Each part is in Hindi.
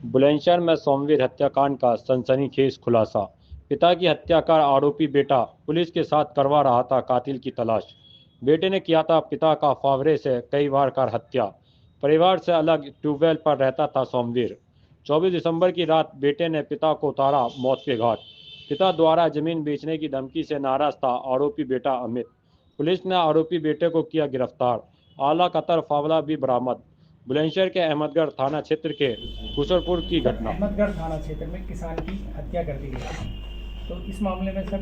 बुलंदशहर में सोमवीर हत्याकांड का सनसनीखेज खुलासा। पिता की हत्या का आरोपी बेटा पुलिस के साथ करवा रहा था कातिल की तलाश। बेटे ने किया था पिता का फावरे से कई बार कर हत्या। परिवार से अलग ट्यूबवेल पर रहता था सोमवीर। 24 दिसंबर की रात बेटे ने पिता को उतारा मौत के घाट। पिता द्वारा जमीन बेचने की धमकी से नाराज था आरोपी बेटा अमित। पुलिस ने आरोपी बेटे को किया गिरफ्तार। आला कतर फावला भी बरामद। बुलंदशहर के अहमदगढ़ थाना क्षेत्र के खुसरपुर की सर, घटना। अहमदगढ़ थाना क्षेत्र में किसान की हत्या कर दी गई। तो इस मामले में सर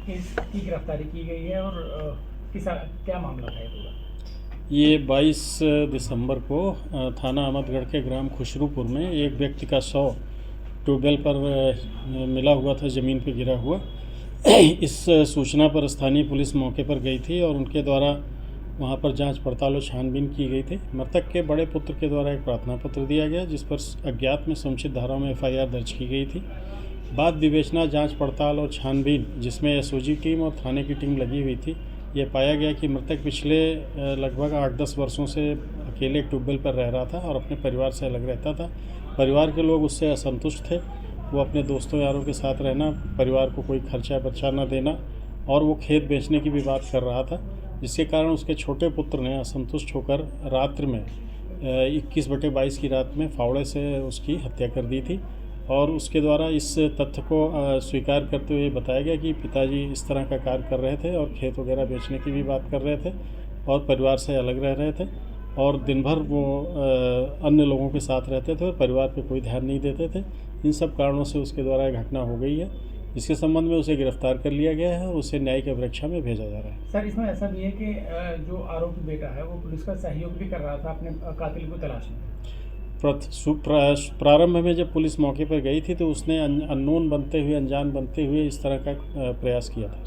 किसकी गिरफ्तारी की गई है और किसान क्या मामला था ये पूरा? ये 22 दिसंबर को थाना अहमदगढ़ के ग्राम खुसरूपुर में एक व्यक्ति का शव ट्यूबवेल पर मिला हुआ था, ज़मीन पर गिरा हुआ। इस सूचना पर स्थानीय पुलिस मौके पर गई थी और उनके द्वारा वहां पर जांच पड़ताल और छानबीन की गई थी। मृतक के बड़े पुत्र के द्वारा एक प्रार्थना पत्र दिया गया जिस पर अज्ञात में समुचित धाराओं में FIR दर्ज की गई थी। बाद विवेचना, जांच पड़ताल और छानबीन जिसमें SOG टीम और थाने की टीम लगी हुई थी, ये पाया गया कि मृतक पिछले लगभग 8-10 वर्षों से अकेले ट्यूबवेल पर रह रहा था और अपने परिवार से अलग रहता था। परिवार के लोग उससे असंतुष्ट थे। वो अपने दोस्तों यारों के साथ रहना, परिवार को कोई खर्चा बर्चा न देना और वो खेत बेचने की भी बात कर रहा था, जिसके कारण उसके छोटे पुत्र ने असंतुष्ट होकर रात्रि में 21/22 की रात में फावड़े से उसकी हत्या कर दी थी। और उसके द्वारा इस तथ्य को स्वीकार करते हुए बताया गया कि पिताजी इस तरह का कार्य कर रहे थे और खेत वगैरह बेचने की भी बात कर रहे थे और परिवार से अलग रह रहे थे और दिन भर वो अन्य लोगों के साथ रहते थे और परिवार पे कोई ध्यान नहीं देते थे। इन सब कारणों से उसके द्वारा एक घटना हो गई है, जिसके संबंध में उसे गिरफ्तार कर लिया गया है और उसे न्यायिक अभिरक्षा में भेजा जा रहा है। सर, इसमें ऐसा भी है कि जो आरोपी बेटा है वो पुलिस का सहयोग भी कर रहा था अपने कातिल को तलाश में। प्रारंभ में जब पुलिस मौके पर गई थी तो उसने अननोन बनते हुए, अनजान बनते हुए इस तरह का प्रयास किया था।